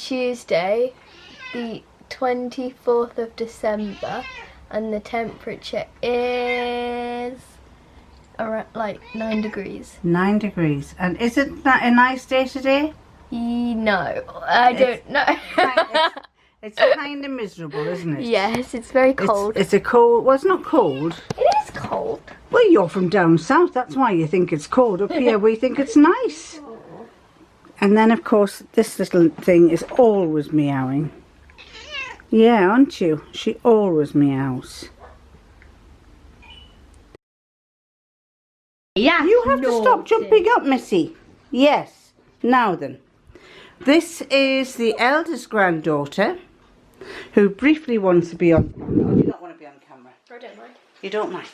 Tuesday, the 24th of December, and the temperature is around like 9 degrees. 9 degrees. And isn't that a nice day today? No, I don't know. It's kind of miserable, isn't it? Yes, it's very cold. It's a cold. Well, it's not cold. It is cold. Well, you're from down south. That's why you think it's cold. Up here, we think it's nice. And then, of course, this little thing is always meowing. Yeah, aren't you? She always meows. Yeah. You have to stop jumping up, Missy. Yes. Now then. This is the eldest granddaughter who briefly wants to be on... Oh, you don't want to be on camera. I don't mind. You don't mind.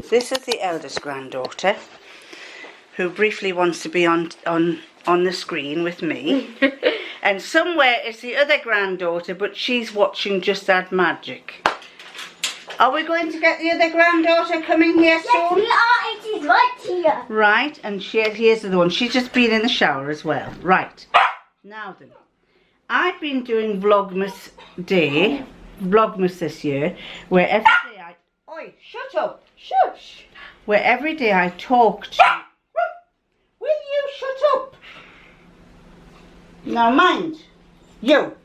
This is the eldest granddaughter who briefly wants to be on the screen with me. And somewhere is the other granddaughter, but she's watching Just Add Magic. Are we going to get the other granddaughter coming here soon? Yes, we are. It is right here. Right, and here's the one. She's just been in the shower as well. Right. Now then. I've been doing Vlogmas this year, where every day I... Oi, shut up. Shush. Where every day I talk to... Will you shut up? Now mind. You.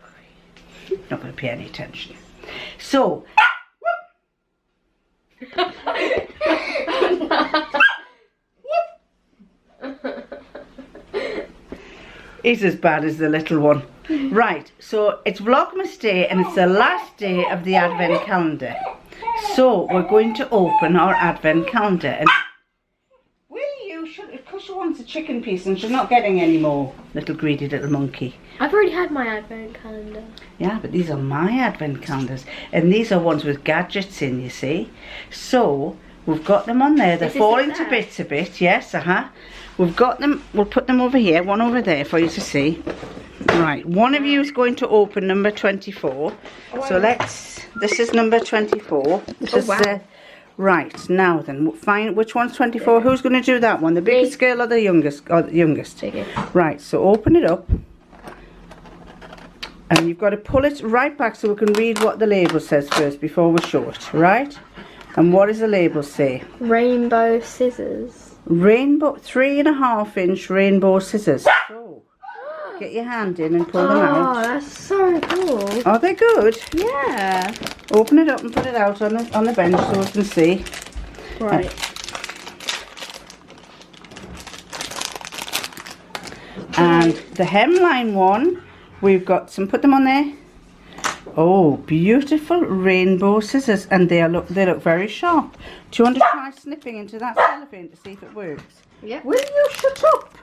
Not going to pay any attention. So... He's as bad as the little one. Right, so it's Vlogmas Day and it's the last day of the Advent calendar. So we're going to open our Advent calendar. And will you shut it? Because she wants a chicken piece and she's not getting any more. Little greedy little monkey. I've already had my advent calendar. Yeah, but these are my Advent calendars. And these are ones with gadgets in, you see. So we've got them on there. They're falling to bits a bit. Yes, We've got them. We'll put them over here. One over there for you to see. Right. One of you is going to open number 24. So let's... This is number 24. This is right. Now then, find which one's 24. Who's going to do that one? The biggest girl or the youngest? Or the youngest? Right. So open it up. And you've got to pull it right back so we can read what the label says first before we show it. Right? And what does the label say? Rainbow scissors. Rainbow, 3.5-inch rainbow scissors. So, get your hand in and pull them out. Oh, that's so cool. Are they good? Yeah. Open it up and put it out on the bench so we can see. Right. And the hemline one, we've got some. Put them on there. Oh, beautiful rainbow scissors, and they look very sharp. Do you want to try snipping into that cellophane to see if it works? Yeah. Will you shut up?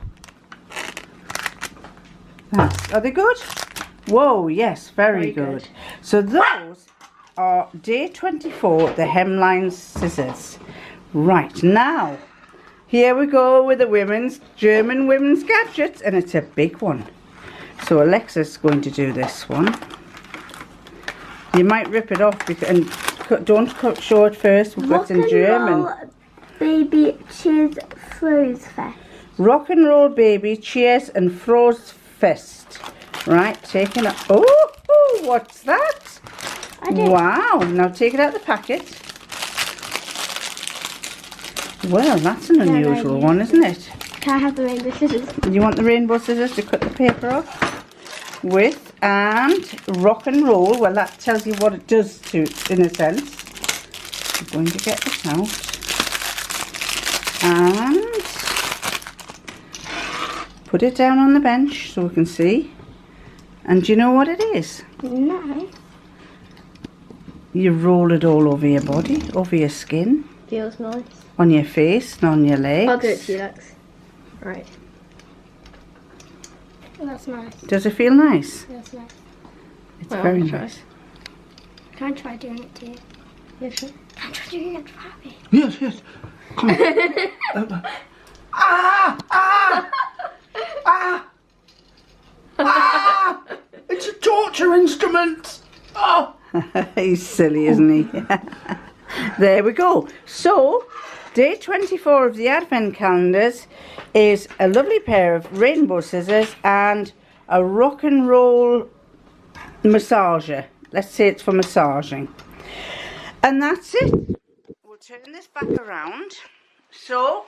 Are they good? Whoa, yes, very good. So those are day 24, the hemline scissors. Right, now, here we go with the German women's gadgets, and it's a big one. So Alexa's going to do this one. You might rip it off and don't show it first. What's in German? Baby, cheers, Frostfest. Rock and roll baby, cheers and Frostfest. Right, taking it. Oh, what's that? Wow! Now take it out of the packet. Well, that's an unusual one, isn't it? Can I have the rainbow scissors? You want the rainbow scissors to cut the paper off with? And rock and roll, well, that tells you what it does to, in a sense. I'm going to get this out. And put it down on the bench so we can see. And do you know what it is? No. You roll it all over your body, over your skin. Feels nice. On your face and on your legs. I'll do it to you, Lex. Right. That's nice. Does it feel nice? That's nice. It's very nice. Can I try doing it to you? Yeah, sure. Can I try doing it for me? Yes. Come on. It's a torture instrument. Oh. He's silly, isn't he? There we go. So, day 24 of the Advent calendars is a lovely pair of rainbow scissors and a rock and roll massager. Let's say it's for massaging. And that's it. We'll turn this back around. So,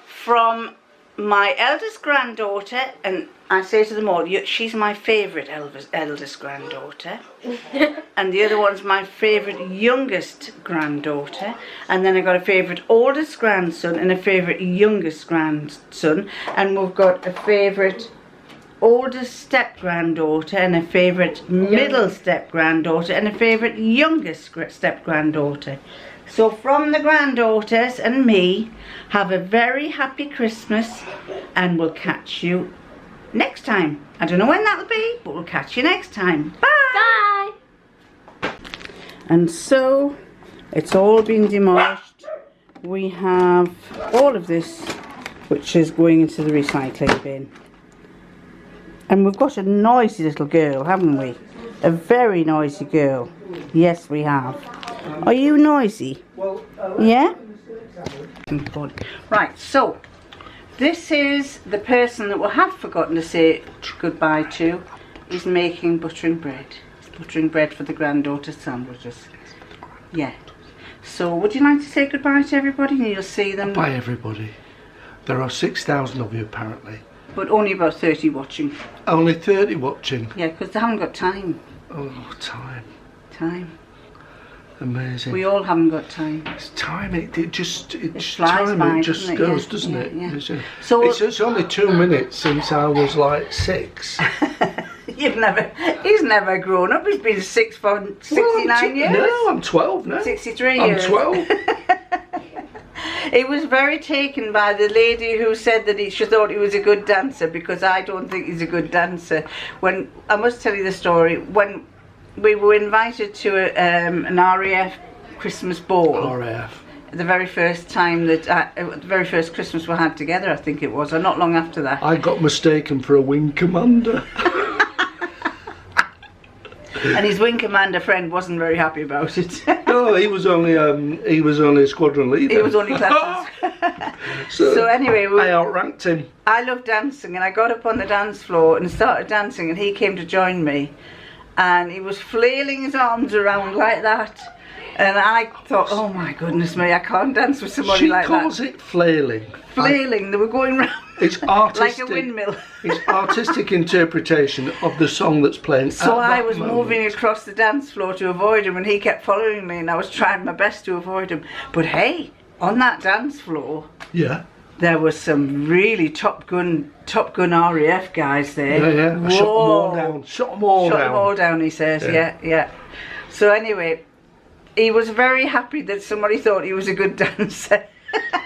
from my eldest granddaughter, and I say to them all, she's my favourite eldest granddaughter, and the other one's my favourite youngest granddaughter, and then I got a favourite oldest grandson and a favourite youngest grandson, and we've got a favourite oldest step granddaughter and a favourite middle step granddaughter and a favourite youngest step granddaughter. So from the granddaughters and me, have a very happy Christmas, and we'll catch you next time. I don't know when that'll be, but we'll catch you next time. Bye! Bye. And so it's all been demolished. We have all of this, which is going into the recycling bin. And we've got a noisy little girl, haven't we? A very noisy girl. Yes, we have. Are you noisy? Yeah? Right, so this is the person that we'll have forgotten to say goodbye to. Is making buttering bread. He's buttering bread for the granddaughter sandwiches. Yeah. So would you like to say goodbye to everybody, and you'll see them? Bye, everybody. There are 6,000 of you apparently. But only about 30 watching. Only 30 watching. Yeah, because they haven't got time. Oh, time. Time. Amazing. We all haven't got time. It's time. It just flies time. by, It just doesn't it? goes, Yeah, doesn't yeah, it? yeah. So it's only 2 minutes since I was like 6. He's never grown up. He's been 6 for 69 years. No, I'm 12 now. 63 I'm years. 12. He was very taken by the lady who said that she thought he was a good dancer, because I don't think he's a good dancer. When I must tell you the story, when we were invited to an RAF Christmas ball. RAF. The very first time that, the very first Christmas we had together, I think it was, or not long after that. I got mistaken for a wing commander. And his wing commander friend wasn't very happy about it. No, he was only a squadron leader. He was only classes. So anyway, I outranked him. I love dancing, and I got up on the dance floor and started dancing, and he came to join me, and he was flailing his arms around like that, and I thought, oh my goodness me, I can't dance with somebody like that. She calls it flailing. Flailing, they were going round. It's artistic. Like a windmill. It's artistic interpretation of the song that's playing. So at I that was moment. moving across the dance floor to avoid him, and he kept following me, and I was trying my best to avoid him. But hey, on that dance floor, Yeah. there was some really Top Gun RAF guys there. Yeah. I shot them all down. Shot them all Shot down. them all down, he says. Yeah. So anyway, he was very happy that somebody thought he was a good dancer.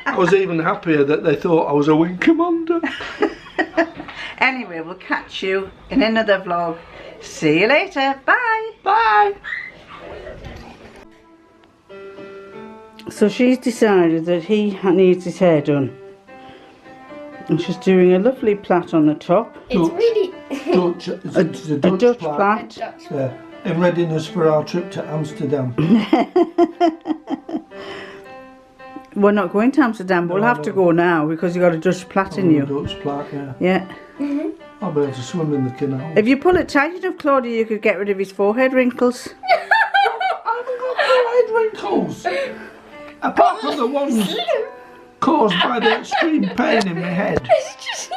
I was even happier that they thought I was a wing commander. Anyway, we'll catch you in another vlog. See you later. Bye. Bye. So she's decided that he needs his hair done. And she's doing a lovely plait on the top. It's really Dutch, it's A Dutch plait. Yeah, in readiness for our trip to Amsterdam. We're not going to Amsterdam, but we'll have to go now because you've got a Dutch plait in you. Dutch plait, yeah. Yeah. I'll be able to swim in the canal. If you pull it tight enough, Claudia, you could get rid of his forehead wrinkles. I haven't got forehead wrinkles. Apart from the ones caused by the extreme pain in my head. it's just